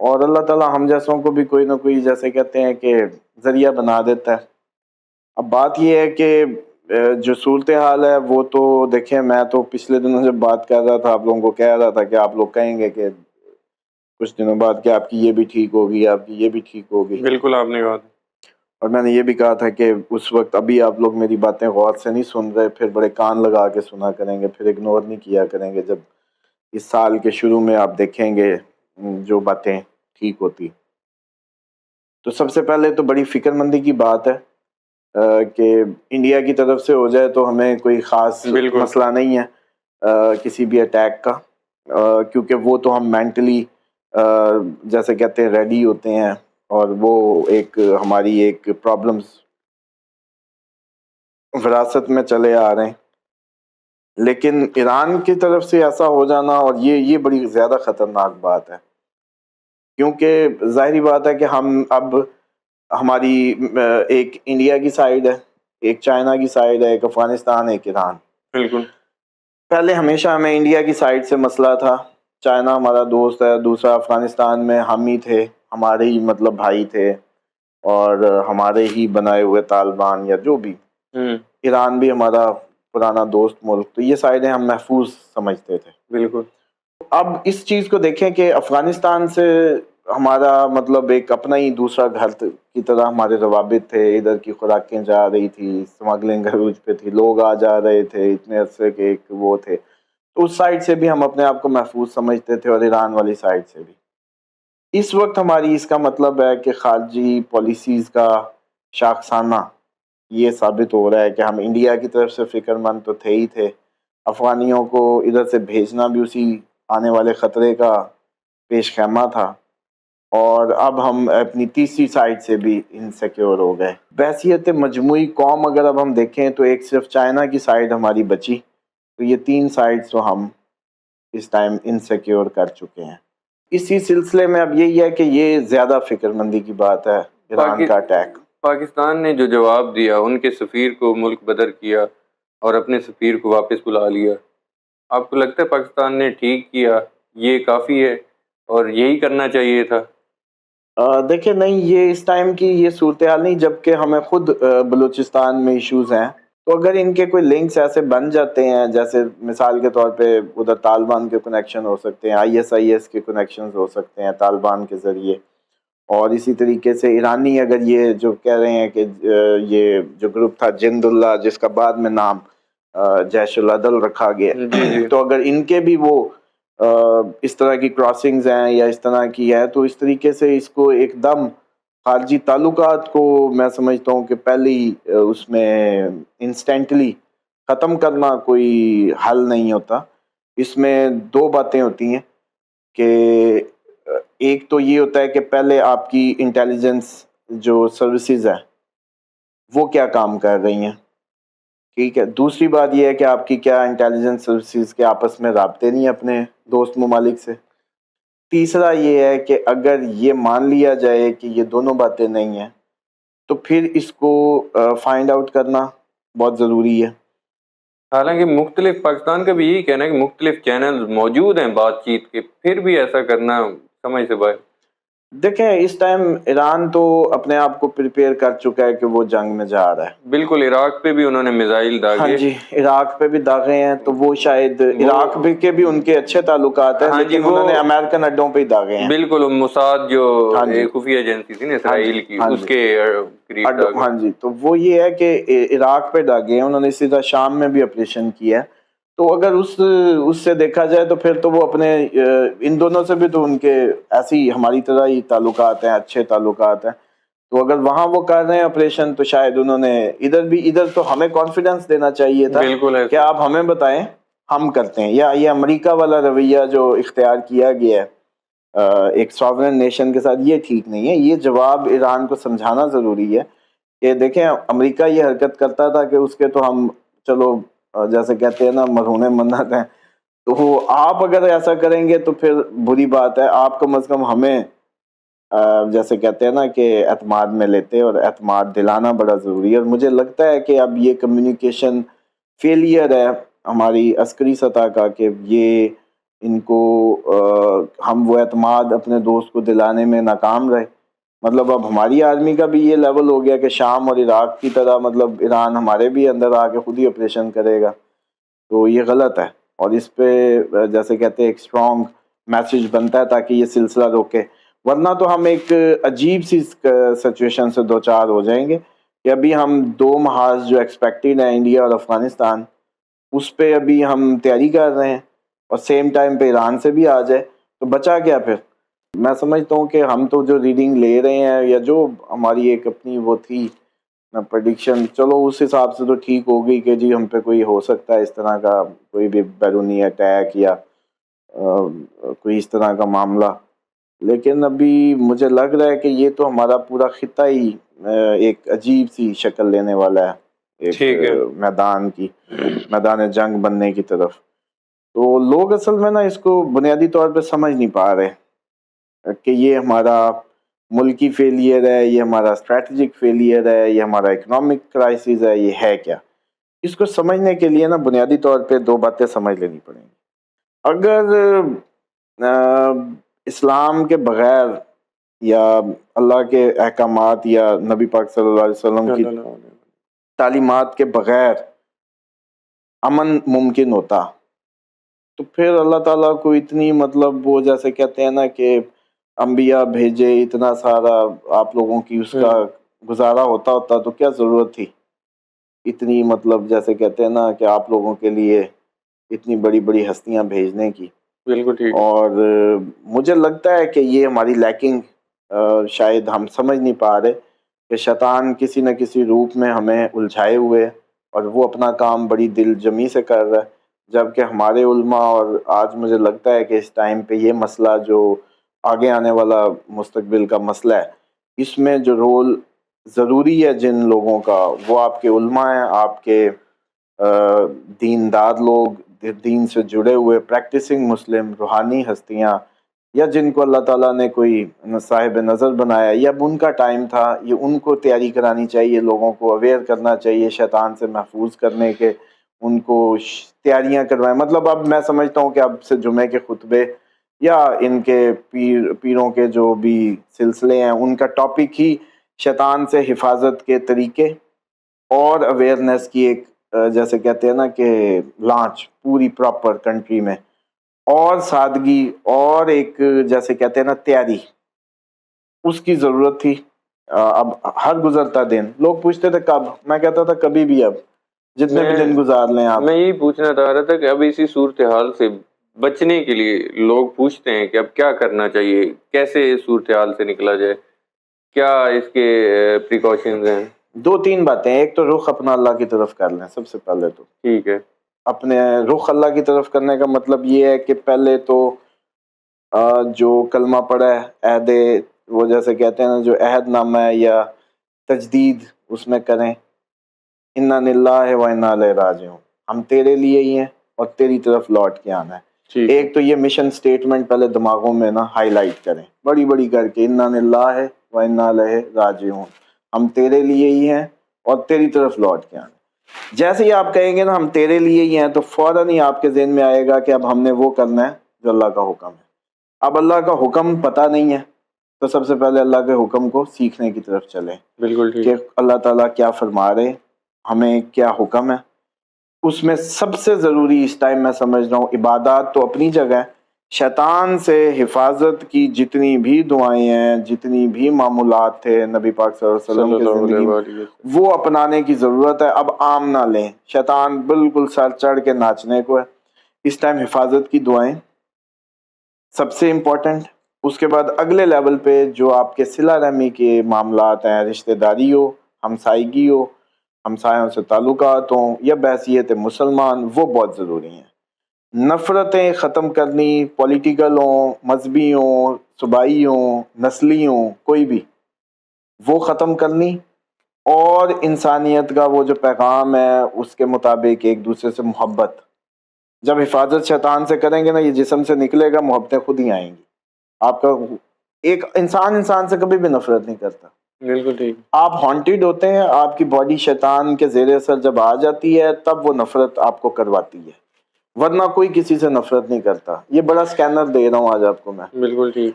اور اللہ تعالیٰ ہم جیسوں کو بھی کوئی نہ کوئی جیسے کہتے ہیں کہ ذریعہ بنا دیتا ہے. اب بات یہ ہے کہ جو صورتحال ہے وہ تو دیکھیں، میں تو پچھلے دنوں جب بات کر رہا تھا آپ لوگوں کو کہہ رہا تھا کہ آپ لوگ کہیں گے کہ کچھ دنوں بعد کہ آپ کی یہ بھی ٹھیک ہوگی، آپ کی یہ بھی ٹھیک ہوگی. بالکل آپ نے کہا تھا. اور میں نے یہ بھی کہا تھا کہ اس وقت ابھی آپ لوگ میری باتیں غور سے نہیں سن رہے، پھر بڑے کان لگا کے سنا کریں گے، پھر اگنور نہیں کیا کریں گے. جب اس سال کے شروع میں آپ دیکھیں گے جو باتیں ٹھیک ہوتی. تو سب سے پہلے تو بڑی فکر مندی کی بات ہے کہ انڈیا کی طرف سے ہو جائے تو ہمیں کوئی خاص بالکل. مسئلہ نہیں ہے کسی بھی اٹیک کا، کیونکہ وہ تو ہم مینٹلی جیسے کہتے ہیں ریڈی ہوتے ہیں، اور وہ ایک ہماری ایک پرابلمز وراثت میں چلے آ رہے ہیں. لیکن ایران کی طرف سے ایسا ہو جانا، اور یہ بڑی زیادہ خطرناک بات ہے، کیونکہ ظاہری بات ہے کہ ہم اب ہماری ایک انڈیا کی سائیڈ ہے، ایک چائنا کی سائیڈ ہے، ایک افغانستان، ایک ایران. بالکل. پہلے ہمیشہ ہمیں انڈیا کی سائیڈ سے مسئلہ تھا، چائنا ہمارا دوست ہے. دوسرا افغانستان میں ہم ہی تھے، ہمارے ہی مطلب بھائی تھے، اور ہمارے ہی بنائے ہوئے طالبان یا جو بھی. ایران بھی ہمارا پرانا دوست ملک. تو یہ سائیڈیں ہم محفوظ سمجھتے تھے. بالکل. اب اس چیز کو دیکھیں کہ افغانستان سے ہمارا مطلب ایک اپنا ہی دوسرا گھر کی طرح ہمارے روابط تھے. ادھر کی خوراکیں جا رہی تھی، اسمگلنگ عروج پہ تھی، لوگ آ جا رہے تھے اتنے عرصے کے ایک وہ تھے. تو اس سائڈ سے بھی ہم اپنے آپ کو محفوظ سمجھتے تھے، اور ایران والی سائڈ سے بھی. اس وقت ہماری اس کا مطلب ہے کہ خارجی پالیسیز کا شاخسانہ یہ ثابت ہو رہا ہے کہ ہم انڈیا کی طرف سے فکر مند تو تھے ہی تھے، افغانیوں کو ادھر سے بھیجنا بھی اسی آنے والے خطرے کا پیش خیمہ تھا، اور اب ہم اپنی تیسری سائڈ سے بھی انسیکیور ہو گئے. بحیثیت مجموعی قوم اگر اب ہم دیکھیں تو ایک صرف چائنا کی سائڈ ہماری بچی. تو یہ تین سائڈز تو ہم اس ٹائم انسیکیور کر چکے ہیں. اسی سلسلے میں اب یہی ہے کہ یہ زیادہ فکر مندی کی بات ہے ایران کا اٹیک. پاکستان نے جو جواب دیا، ان کے سفیر کو ملک بدر کیا اور اپنے سفیر کو واپس بلا لیا. آپ کو لگتا ہے پاکستان نے ٹھیک کیا، یہ کافی ہے اور یہی کرنا چاہیے تھا؟ دیکھیں نہیں، یہ اس ٹائم کی یہ صورتحال نہیں، جبکہ ہمیں خود بلوچستان میں ایشوز ہیں. تو اگر ان کے کوئی لنکس ایسے بن جاتے ہیں، جیسے مثال کے طور پہ ادھر طالبان کے کنیکشن ہو سکتے ہیں، ISIS کے کنیکشنز ہو سکتے ہیں طالبان کے ذریعے، اور اسی طریقے سے ایرانی اگر یہ جو کہہ رہے ہیں کہ یہ جو گروپ تھا جند اللہ، جس کا بعد میں نام جیش العدل رکھا گیا، جی. تو اگر ان کے بھی وہ اس طرح کی کراسنگز ہیں یا اس طرح کی ہے، تو اس طریقے سے اس کو ایک دم خارجی تعلقات کو میں سمجھتا ہوں کہ پہلے ہی اس میں انسٹنٹلی ختم کرنا کوئی حل نہیں ہوتا. اس میں دو باتیں ہوتی ہیں کہ ایک تو یہ ہوتا ہے کہ پہلے آپ کی انٹیلیجنس جو سروسز ہیں وہ کیا کام کر رہی ہیں، ٹھیک ہے. دوسری بات یہ ہے کہ آپ کی کیا انٹیلیجنس سروسز کے آپس میں رابطے نہیں اپنے دوست ممالک سے. تیسرا یہ ہے کہ اگر یہ مان لیا جائے کہ یہ دونوں باتیں نہیں ہیں، تو پھر اس کو فائنڈ آؤٹ کرنا بہت ضروری ہے. حالانکہ مختلف، پاکستان کا بھی یہی کہنا ہے کہ مختلف چینل موجود ہیں بات چیت کے، پھر بھی ایسا کرنا سمجھ سے باہر. دیکھیں اس ٹائم ایران تو اپنے آپ کو پریپیئر کر چکا ہے کہ وہ جنگ میں جا رہا ہے. بالکل. عراق پہ بھی انہوں نے میزائل داغے. ہاں جی، عراق پہ بھی داغے ہیں، تو وہ شاید عراق کے بھی ان کے اچھے تعلقات ہیں، لیکن انہوں نے امریکن اڈوں پہ ہی داغے ہیں. بالکل. موساد جو ہاں جی، خفیہ ایجنسی تھی نا اسرائیل کی، اس کے قریب داغے. ہاں جی. تو وہ یہ ہے کہ عراق پہ داغے ہیں انہوں نے، اسی طرح شام میں بھی آپریشن کیا ہے. تو اگر اس سے دیکھا جائے تو پھر تو وہ اپنے ان دونوں سے بھی تو ان کے ایسی ہماری طرح ہی تعلقات ہیں، اچھے تعلقات ہیں. تو اگر وہاں وہ کر رہے ہیں آپریشن، تو شاید انہوں نے ادھر تو ہمیں کانفیڈنس دینا چاہیے تھا کہ آپ ہمیں بتائیں، ہم کرتے ہیں. یا یہ امریکہ والا رویہ جو اختیار کیا گیا ہے ایک ساورن نیشن کے ساتھ، یہ ٹھیک نہیں ہے. یہ جواب ایران کو سمجھانا ضروری ہے کہ دیکھیں امریکہ یہ حرکت کرتا تھا کہ اس کے تو ہم چلو جیسے کہتے ہیں نا مرہون منت ہیں، تو آپ اگر ایسا کریں گے تو پھر بری بات ہے. آپ کم از کم ہمیں جیسے کہتے ہیں نا کہ اعتماد میں لیتے، اور اعتماد دلانا بڑا ضروری ہے. اور مجھے لگتا ہے کہ اب یہ کمیونیکیشن فیلئر ہے ہماری عسکری سطح کا، کہ یہ ان کو ہم وہ اعتماد اپنے دوست کو دلانے میں ناکام رہے. مطلب اب ہماری آرمی کا بھی یہ لیول ہو گیا کہ شام اور عراق کی طرح مطلب ایران ہمارے بھی اندر آ کے خود ہی آپریشن کرے گا, تو یہ غلط ہے. اور اس پہ جیسے کہتے ہیں ایک اسٹرانگ میسج بنتا ہے تاکہ یہ سلسلہ روکے, ورنہ تو ہم ایک عجیب سی سچویشن سے دوچار ہو جائیں گے کہ ابھی ہم 2 محاذ جو ایکسپیکٹڈ ہیں انڈیا اور افغانستان, اس پہ ابھی ہم تیاری کر رہے ہیں اور سیم ٹائم پہ ایران سے بھی آ جائے تو بچا کیا پھر. میں سمجھتا ہوں کہ ہم تو جو ریڈنگ لے رہے ہیں یا جو ہماری ایک اپنی وہ تھی پریڈکشن, چلو اس حساب سے تو ٹھیک ہوگی کہ جی ہم پہ کوئی ہو سکتا ہے اس طرح کا کوئی بھی بیرونی اٹیک یا کوئی اس طرح کا معاملہ, لیکن ابھی مجھے لگ رہا ہے کہ یہ تو ہمارا پورا خطہ ہی ایک عجیب سی شکل لینے والا ہے, ایک میدان جنگ بننے کی طرف. تو لوگ اصل میں نا اس کو بنیادی طور پہ سمجھ نہیں پا رہے کہ یہ ہمارا ملکی فیلئر ہے, یہ ہمارا اسٹریٹجک فیلئر ہے, یہ ہمارا اکنامک کرائسس ہے, یہ ہے کیا. اس کو سمجھنے کے لیے نا بنیادی طور پہ 2 باتیں سمجھ لینی پڑیں گی. اگر اسلام کے بغیر یا اللہ کے احکامات یا نبی پاک صلی اللہ علیہ وسلم کی تعلیمات کے بغیر امن ممکن ہوتا تو پھر اللہ تعالیٰ کو اتنی مطلب وہ جیسے کہتے ہیں نا کہ انبیاء بھیجے, اتنا سارا آپ لوگوں کی اس کا گزارا ہوتا تو کیا ضرورت تھی اتنی مطلب جیسے کہتے ہیں نا کہ آپ لوگوں کے لیے اتنی بڑی بڑی ہستیاں بھیجنے کی. بالکل ٹھیک. اور مجھے لگتا ہے کہ یہ ہماری لیکنگ شاید ہم سمجھ نہیں پا رہے کہ شیطان کسی نہ کسی روپ میں ہمیں الجھائے ہوئے اور وہ اپنا کام بڑی دل جمی سے کر رہا ہے, جبکہ ہمارے علماء اور آج مجھے لگتا ہے کہ اس ٹائم پہ یہ مسئلہ جو آگے آنے والا مستقبل کا مسئلہ ہے, اس میں جو رول ضروری ہے جن لوگوں کا, وہ آپ کے علماء ہیں, آپ کے دیندار لوگ, دین سے جڑے ہوئے پریکٹسنگ مسلم روحانی ہستیاں, یا جن کو اللہ تعالیٰ نے کوئی صاحب نظر بنایا, یا اب ان کا ٹائم تھا, یہ ان کو تیاری کرانی چاہیے, لوگوں کو اویئر کرنا چاہیے شیطان سے محفوظ کرنے کے, ان کو تیاریاں کروائیں. مطلب اب میں سمجھتا ہوں کہ اب سے جمعے کے خطبے یا ان کے پیروں کے جو بھی سلسلے ہیں ان کا ٹاپک ہی شیطان سے حفاظت کے طریقے اور اویئرنیس کی ایک جیسے کہتے ہیں نا کہ لانچ پوری پراپر کنٹری میں, اور سادگی اور ایک جیسے کہتے ہیں نا تیاری, اس کی ضرورت تھی. اب ہر گزرتا دن لوگ پوچھتے تھے کب, میں کہتا تھا کبھی بھی, اب جتنے بھی دن گزار لیں آپ. میں یہی پوچھنا چاہ رہا تھا کہ اب اسی صورتحال سے بچنے کے لیے لوگ پوچھتے ہیں کہ اب کیا کرنا چاہیے, کیسے اس صورتحال سے نکلا جائے, کیا اس کے پریکاشنز ہیں؟ 2-3 باتیں. ایک تو رخ اپنا اللہ کی طرف کر لیں سب سے پہلے تو. ٹھیک ہے. اپنے رخ اللہ کی طرف کرنے کا مطلب یہ ہے کہ پہلے تو جو کلمہ پڑھا ہے عہد, وہ جیسے کہتے ہیں نا جو عہد نامہ ہے یا تجدید اس میں کریں, انا للہ و انا الیہ راجعون, ہم تیرے لیے ہی ہیں اور تیری طرف لوٹ کے آنا ہے. ایک تو یہ مشن سٹیٹمنٹ پہلے دماغوں میں نا ہائی لائٹ کریں بڑی بڑی کر کے, انا للہ و انا الیہ راجعون, ہم تیرے لیے ہی ہیں اور تیری طرف لوٹ کے آنا. جیسے ہی آپ کہیں گے نا ہم تیرے لیے ہی ہیں, تو فوراً ہی آپ کے ذہن میں آئے گا کہ اب ہم نے وہ کرنا ہے جو اللہ کا حکم ہے. اب اللہ کا حکم پتہ نہیں ہے تو سب سے پہلے اللہ کے حکم کو سیکھنے کی طرف چلیں. بالکل ٹھیک. کہ اللہ تعالیٰ کیا فرما رہے, ہمیں کیا حکم ہے. اس میں سب سے ضروری اس ٹائم میں سمجھ رہا ہوں عبادات تو اپنی جگہ ہے, شیطان سے حفاظت کی جتنی بھی دعائیں ہیں, جتنی بھی معمولات تھے نبی پاک صلی اللہ علیہ وسلم کی زندگی میں, وہ اپنانے کی ضرورت ہے. اب عام نہ لیں, شیطان بالکل سر چڑھ کے ناچنے کو ہے. اس ٹائم حفاظت کی دعائیں سب سے امپورٹنٹ. اس کے بعد اگلے لیول پہ جو آپ کے صلہ رحمی کے معاملات ہیں, رشتہ داری ہو, ہمسائیگی ہو, ہمسایوں سے تعلقات ہوں, یا بحیثیت مسلمان, وہ بہت ضروری ہیں. نفرتیں ختم کرنی, پولیٹیکل ہوں, مذہبی ہوں, صوبائی ہوں, نسلی ہوں, کوئی بھی, وہ ختم کرنی. اور انسانیت کا وہ جو پیغام ہے اس کے مطابق ایک دوسرے سے محبت. جب حفاظت شیطان سے کریں گے نا, یہ جسم سے نکلے گا, محبتیں خود ہی آئیں گی. آپ کا ایک انسان سے کبھی بھی نفرت نہیں کرتا. بالکل ٹھیک. آپ ہانٹیڈ ہوتے ہیں, آپ کی باڈی شیطان کے زیر اثر جب آ جاتی ہے تب وہ نفرت آپ کو کرواتی ہے. ورنہ کوئی کسی سے نفرت نہیں کرتا. یہ بڑا اسکینر دے رہا ہوں آج آپ کو میں. بالکل ٹھیک.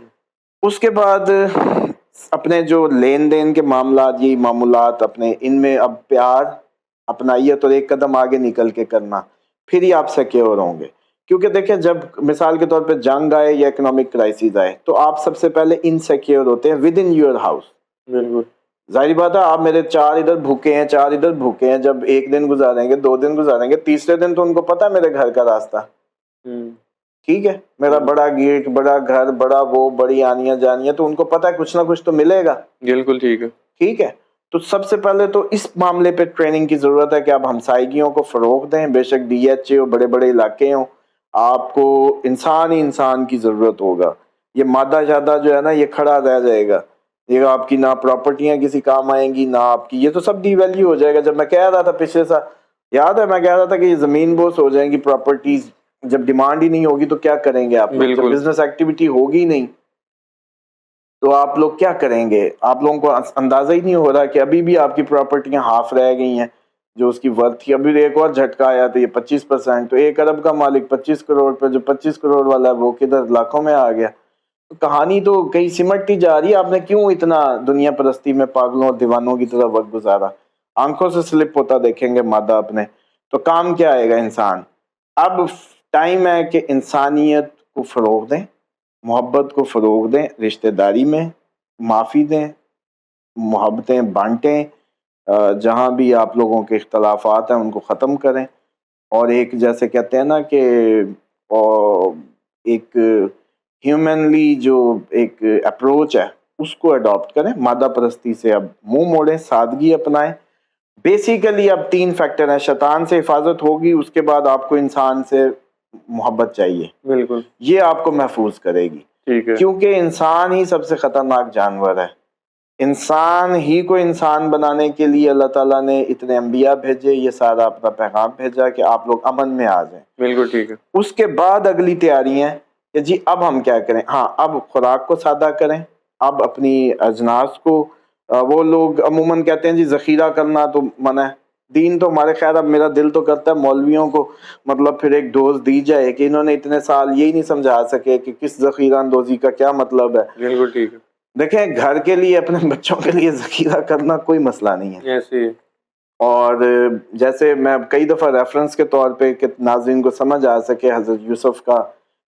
اس کے بعد اپنے جو لین دین کے معاملات، یہی معمولات اپنے، ان میں اب پیار اپنائیے تو ایک قدم آگے نکل کے کرنا، پھر ہی آپ سیکیور ہوں گے. کیونکہ دیکھیں جب مثال کے طور پہ جنگ آئے یا اکنامک کرائسس آئے تو آپ سب سے پہلے انسیکیور ہوتے ہیں ود ان یور ہاؤس. بالکل. ظاہری بات ہے، آپ میرے 4 ادھر بھوکے ہیں، 4 ادھر بھوکے ہیں، جب 1 دن گزاریں گے، 2 دن گزاریں گے، تیسرے دن تو ان کو پتا ہے میرے گھر کا راستہ. ٹھیک ہے، میرا بڑا گیٹ، بڑا گھر، بڑا وہ، بڑی آنیاں جانیاں، تو ان کو پتا ہے کچھ نہ کچھ تو ملے گا. بالکل ٹھیک ہے. ٹھیک ہے، تو سب سے پہلے تو اس معاملے پہ ٹریننگ کی ضرورت ہے کہ آپ ہمسائیگیوں کو فروغ دیں. بے شک ڈی ایچ اے ہو، بڑے بڑے علاقے ہوں، آپ کو انسان ہی انسان کی ضرورت ہوگا. یہ مادہ شادہ جو ہے نا یہ کھڑا رہ جائے گا. یہ آپ کی نہ پراپرٹیاں کسی کام آئیں گی، نہ آپ کی، یہ تو سب ڈی ویلیو ہو جائے گا. جب میں کہہ رہا تھا پچھلے سال، یاد ہے میں کہہ رہا تھا کہ یہ زمین بوس ہو جائیں گی پراپرٹیز، جب ڈیمانڈ ہی نہیں ہوگی تو کیا کریں گے آپ لوگ؟ جب بالکل. بزنس ایکٹیویٹی ہوگی نہیں تو آپ لوگ کیا کریں گے؟ آپ لوگوں کو اندازہ ہی نہیں ہو رہا کہ ابھی بھی آپ کی پراپرٹیاں ہاف رہ گئی ہیں جو اس کی ورتھ تھی. ابھی ایک اور جھٹکا آیا تو یہ 25%، تو 1 ارب کا مالک 25 کروڑ پہ، جو 25 کروڑ والا ہے وہ کدھر لاکھوں میں آ گیا. تو کہانی تو کہیں سمٹتی جا رہی ہے. آپ نے کیوں اتنا دنیا پرستی میں پاگلوں اور دیوانوں کی طرح وقت گزارا؟ آنکھوں سے سلپ ہوتا دیکھیں گے مادہ اپنے، تو کام کیا آئے گا انسان؟ اب ٹائم ہے کہ انسانیت کو فروغ دیں، محبت کو فروغ دیں، رشتہ داری میں معافی دیں، محبتیں بانٹیں، جہاں بھی آپ لوگوں کے اختلافات ہیں ان کو ختم کریں، اور ایک جیسے کہتے ہیں نا کہ ایک ہیومنلی جو ایک اپروچ ہے اس کو اڈاپٹ کریں. مادہ پرستی سے اب منہ موڑیں، سادگی اپنائیں. بیسیکلی اب 3 فیکٹر ہیں. شیطان سے حفاظت ہوگی، اس کے بعد آپ کو انسان سے محبت چاہیے. بالکل. یہ آپ کو محفوظ کرے گی. ٹھیک ہے. کیونکہ انسان ہی سب سے خطرناک جانور ہے. انسان ہی کو انسان بنانے کے لیے اللہ تعالیٰ نے اتنے انبیاء بھیجے، یہ سارا اپنا پیغام بھیجا کہ آپ لوگ امن میں آ جائیں. بالکل ٹھیک ہے. اس کے بعد اگلی تیاری ہے کہ جی اب ہم کیا کریں. ہاں، اب خوراک کو سادہ کریں. اب اپنی اجناس کو، وہ لوگ عموماً کہتے ہیں جی ذخیرہ کرنا تو منع ہے. دین تو ہمارے خیر، اب میرا دل تو کرتا ہے مولویوں کو مطلب پھر ایک ڈوز دی جائے کہ انہوں نے اتنے سال یہی نہیں سمجھا سکے کہ کس ذخیرہ اندوزی کا کیا مطلب ہے. بالکل ٹھیک ہے. دیکھیں گھر کے لیے، اپنے بچوں کے لیے ذخیرہ کرنا کوئی مسئلہ نہیں ہے. ایسے. اور جیسے میں کئی دفعہ ریفرنس کے طور پہ کہ ناظرین کو سمجھ آ سکے، حضرت یوسف کا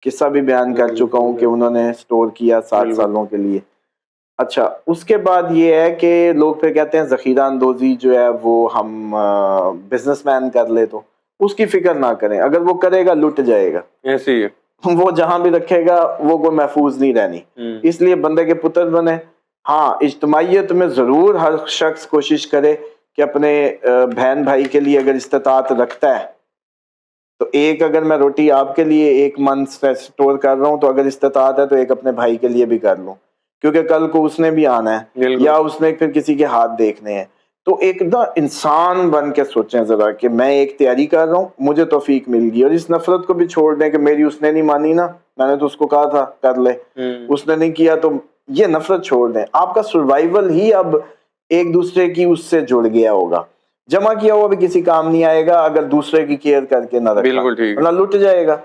قصہ بھی بیان کر چکا ہوں کہ انہوں نے سٹور کیا 7 سالوں کے لیے. اچھا، اس کے بعد یہ ہے کہ لوگ پھر کہتے ہیں ذخیرہ اندوزی جو ہے وہ ہم بزنس مین کر لے، تو اس کی فکر نہ کریں. اگر وہ کرے گا لٹ جائے گا. ایسے ہی ہے. وہ جہاں بھی رکھے گا وہ کوئی محفوظ نہیں رہنی. اس لیے بندے کے پتر بنے. ہاں، اجتماعیت میں ضرور ہر شخص کوشش کرے کہ اپنے بہن بھائی کے لیے اگر استطاعت رکھتا ہے تو ایک، اگر میں روٹی آپ کے لیے 1 منتھ سٹور کر رہا ہوں تو اگر استطاعت ہے تو ایک اپنے بھائی کے لیے بھی کر لوں، کیونکہ کل کو اس نے بھی آنا ہے یا اس نے پھر کسی کے ہاتھ دیکھنے ہیں. تو ایک نا انسان بن کے سوچیں ذرا کہ میں ایک تیاری کر رہا ہوں، مجھے توفیق مل گئی. اور اس نفرت کو بھی چھوڑ دیں کہ میری اس نے نہیں مانی نا، میں نے تو اس کو کہا تھا کر لے، اس نے نہیں کیا. تو یہ نفرت چھوڑ دیں. آپ کا سروائیول ہی اب ایک دوسرے کی اس سے جڑ گیا ہوگا. جمع کیا ہوا بھی کسی کام نہیں آئے گا اگر دوسرے کی کیئر کر کے نہ رکھا، ورنہ لٹ جائے گا.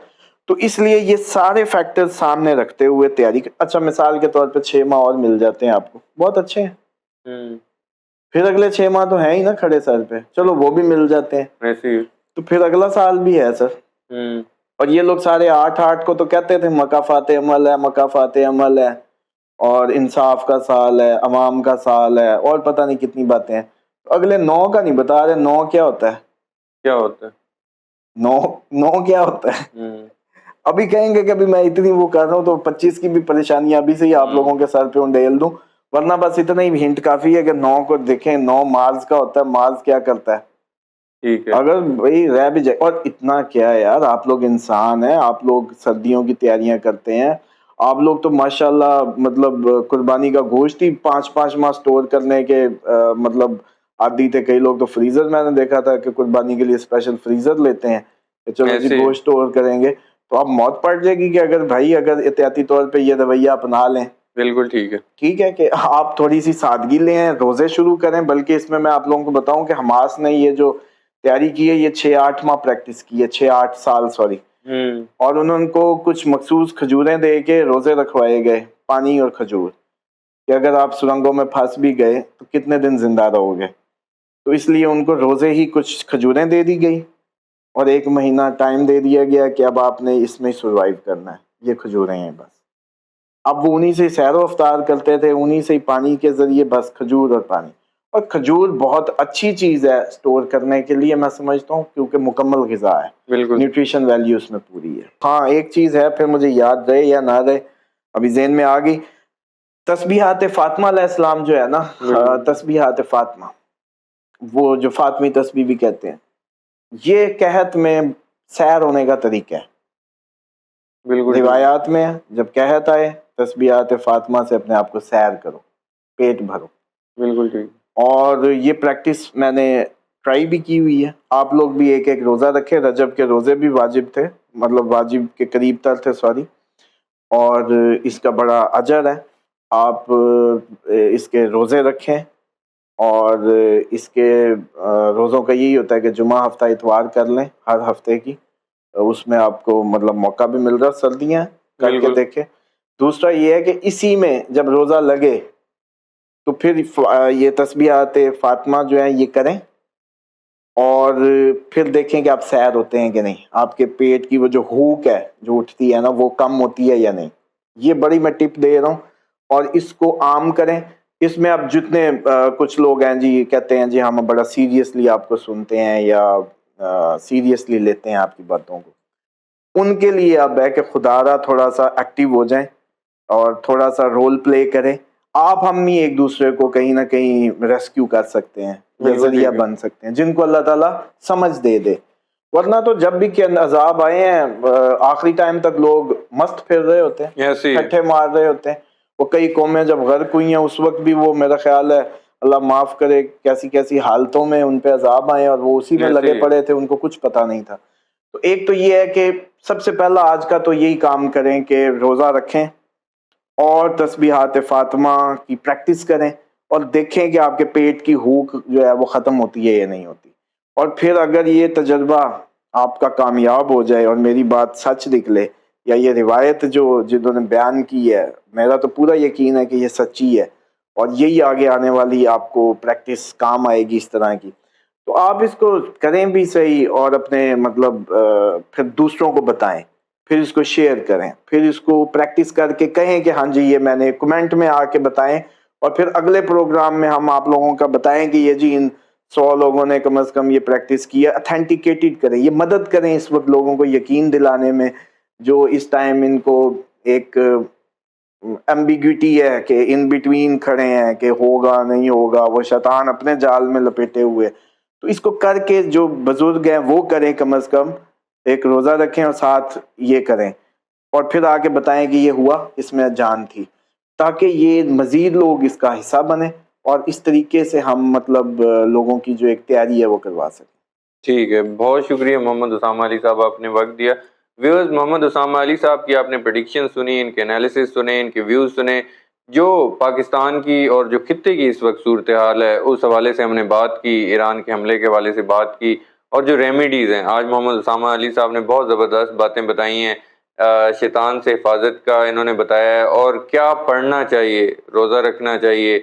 تو اس لیے یہ سارے فیکٹر سامنے رکھتے ہوئے تیاری. اچھا، مثال کے طور پہ 6 ماہ اور مل جاتے ہیں آپ کو، بہت اچھے ہیں. پھر اگلے 6 ماہ تو ہیں ہی نا کھڑے سر پہ، چلو وہ بھی مل جاتے ہیں. تو پھر اگلا سال بھی ہے سر. اور یہ لوگ سارے 8 کو تو کہتے تھے مکافات عمل ہے، مکافات عمل ہے، اور انصاف کا سال ہے، عوام کا سال ہے، اور پتہ نہیں کتنی باتیں ہیں. اگلے 9 کا نہیں بتا رہے. 9 کیا ہوتا ہے؟ کیا ہوتا ہے 9 کیا ہوتا ہے؟ ابھی کہیں گے کہ ابھی میں اتنی وہ کر رہا ہوں تو 25 کی بھی پریشانیاں ابھی سے ہی آپ لوگوں کے سر پہ انڈیل دوں. ورنہ بس اتنا ہی ہنٹ کافی ہے کہ 9 کو دیکھیں. 9 مارس کا ہوتا ہے. مارس کیا کرتا ہے؟ ٹھیک ہے. اگر بھائی رہ بھی جائے. اور اتنا کیا ہے یار، آپ لوگ انسان ہیں، آپ لوگ سردیوں کی تیاریاں کرتے ہیں. آپ لوگ تو ماشاءاللہ مطلب قربانی کا گوشت ہی 5 ماہ سٹور کرنے کے مطلب عادی تھے. کئی لوگ تو فریزر، میں نے دیکھا تھا کہ قربانی کے لیے اسپیشل فریزر لیتے ہیں کہ چلو جی گوشت سٹور کریں گے. تو اب موت پڑ جائے گی کہ اگر احتیاطی طور پہ یہ رویہ اپنا لیں. بالکل ٹھیک ہے. ٹھیک ہے کہ آپ تھوڑی سی سادگی لیں، روزے شروع کریں. بلکہ اس میں آپ لوگوں کو بتاؤں کہ حماس نے یہ جو تیاری کی ہے, یہ 6-8 ماہ پریکٹس کی ہے, 6-8 سال سوری. اور انہوں کو کچھ مخصوص کھجوریں دے کے روزے رکھوائے گئے, پانی اور کھجور, کہ اگر آپ سرنگوں میں پھنس بھی گئے تو کتنے دن زندہ رہو گے. تو اس لیے ان کو روزے ہی کچھ کھجوریں دے دی گئی اور 1 مہینہ ٹائم دے دیا گیا کہ اب آپ نے اس میں سروائیو کرنا ہے, یہ کھجوریں ہیں بس. اب وہ انہی سے سیر و افطار کرتے تھے, انہی سے پانی کے ذریعے, بس کھجور اور پانی. اور کھجور بہت اچھی چیز ہے اسٹور کرنے کے لیے, میں سمجھتا ہوں, کیونکہ مکمل غذا ہے, بالکل نیوٹریشن ویلیو اس میں پوری ہے. ہاں ایک چیز ہے, پھر مجھے یاد رہے یا نہ رہے, ابھی ذہن میں آ گئی, تسبیحات فاطمہ علیہ السلام جو ہے نا, تسبیحات فاطمہ, وہ جو فاطمی تسبیح بھی کہتے ہیں, یہ قحط میں سیر ہونے کا طریقہ ہے. بالکل روایات میں جب قحط آئے, تسبیحات فاطمہ سے اپنے آپ کو سیر کرو, پیٹ بھرو. بالکل ٹھیک. اور یہ پریکٹس میں نے ٹرائی بھی کی ہوئی ہے. آپ لوگ بھی ایک روزہ رکھے, رجب کے روزے بھی واجب تھے, مطلب واجب کے قریب تر تھے سوری, اور اس کا بڑا اجر ہے. آپ اس کے روزے رکھیں, اور اس کے روزوں کا یہی ہوتا ہے کہ جمعہ ہفتہ اتوار کر لیں ہر ہفتے کی, اس میں آپ کو مطلب موقع بھی مل رہا, سردیاں کر کے دیکھیں. دوسرا یہ ہے کہ اسی میں جب روزہ لگے تو پھر یہ تسبیحات فاطمہ جو ہیں یہ کریں, اور پھر دیکھیں کہ آپ سیر ہوتے ہیں کہ نہیں, آپ کے پیٹ کی وہ جو بھوک ہے جو اٹھتی ہے نا, وہ کم ہوتی ہے یا نہیں. یہ بڑی میں ٹپ دے رہا ہوں, اور اس کو عام کریں. اس میں اب جتنے کچھ لوگ ہیں جی کہتے ہیں جی ہم بڑا سیریسلی آپ کو سنتے ہیں یا سیریسلی لیتے ہیں آپ کی باتوں کو, ان کے لیے اب ہے کہ خدا را تھوڑا سا ایکٹیو ہو جائیں اور تھوڑا سا رول پلے کریں. آپ ہم ہی ایک دوسرے کو کہیں نہ کہیں ریسکیو کر سکتے ہیں یا ذریعہ بن سکتے ہیں, جن کو اللہ تعالیٰ سمجھ دے دے. ورنہ تو جب بھی کہ عذاب آئے ہیں آخری ٹائم تک لوگ مست پھر رہے ہوتے ہیں, ٹھٹھے مار رہے ہوتے ہیں. وہ کئی قومیں جب غرق ہوئی ہیں اس وقت بھی وہ, میرا خیال ہے اللہ معاف کرے, کیسی کیسی حالتوں میں ان پہ عذاب آئے اور وہ اسی میں لگے پڑے تھے, ان کو کچھ پتہ نہیں تھا. تو ایک تو یہ ہے کہ سب سے پہلا آج کا تو یہی کام کریں کہ روزہ رکھیں اور تسبیحات فاطمہ کی پریکٹس کریں, اور دیکھیں کہ آپ کے پیٹ کی بھوک جو ہے وہ ختم ہوتی ہے یا نہیں ہوتی. اور پھر اگر یہ تجربہ آپ کا کامیاب ہو جائے اور میری بات سچ نکلے, یا یہ روایت جو جنہوں نے بیان کی ہے, میرا تو پورا یقین ہے کہ یہ سچی ہے, اور یہی آگے آنے والی آپ کو پریکٹس کام آئے گی اس طرح کی, تو آپ اس کو کریں بھی صحیح, اور اپنے مطلب پھر دوسروں کو بتائیں, پھر اس کو شیئر کریں, پھر اس کو پریکٹس کر کے کہیں کہ ہاں جی یہ میں نے, کمنٹ میں آ کے بتائیں, اور پھر اگلے پروگرام میں ہم آپ لوگوں کا بتائیں کہ یہ جی ان 100 لوگوں نے کم از کم یہ پریکٹس کی ہے. اتھینٹیکیٹڈ کریں, یہ مدد کریں اس وقت لوگوں کو یقین دلانے میں, جو اس ٹائم ان کو ایک ایمبیگوٹی ہے کہ ان بٹوین کھڑے ہیں کہ ہوگا نہیں ہوگا, وہ شیطان اپنے جال میں لپیٹے ہوئے. تو اس کو کر کے جو بزرگ ہیں وہ کریں, کم از کم ایک روزہ رکھیں اور ساتھ یہ کریں, اور پھر آ کے بتائیں کہ یہ ہوا, اس میں جان تھی, تاکہ یہ مزید لوگ اس کا حصہ بنیں, اور اس طریقے سے ہم مطلب لوگوں کی جو ایک تیاری ہے وہ کروا سکیں. ٹھیک ہے, بہت شکریہ محمد اسامہ علی صاحب, آپ نے وقت دیا. ویورز, محمد اسامہ علی صاحب کی آپ نے پریڈکشن سنی, ان کے انالیسس سنے, ان کے ویوز سنے, جو پاکستان کی اور جو خطے کی اس وقت صورتحال ہے اس حوالے سے ہم نے بات کی, ایران کے حملے کے حوالے سے بات کی, اور جو ریمیڈیز ہیں آج محمد اسامہ علی صاحب نے بہت زبردست باتیں بتائی ہیں. شیطان سے حفاظت کا انہوں نے بتایا ہے, اور کیا پڑھنا چاہیے, روزہ رکھنا چاہیے,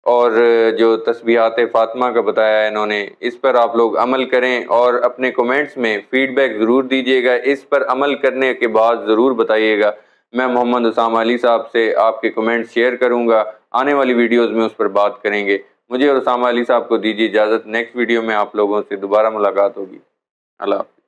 اور جو تسبیحات فاطمہ کا بتایا ہے انہوں نے, اس پر آپ لوگ عمل کریں, اور اپنے کومنٹس میں فیڈ بیک ضرور دیجیے گا, اس پر عمل کرنے کے بعد ضرور بتائیے گا. میں محمد اسامہ علی صاحب سے آپ کے کومنٹ شیئر کروں گا, آنے والی ویڈیوز میں اس پر بات کریں گے. مجھے اور اسامہ علی صاحب کو دیجیے اجازت, نیکسٹ ویڈیو میں آپ لوگوں سے دوبارہ ملاقات ہوگی. اللہ حافظ.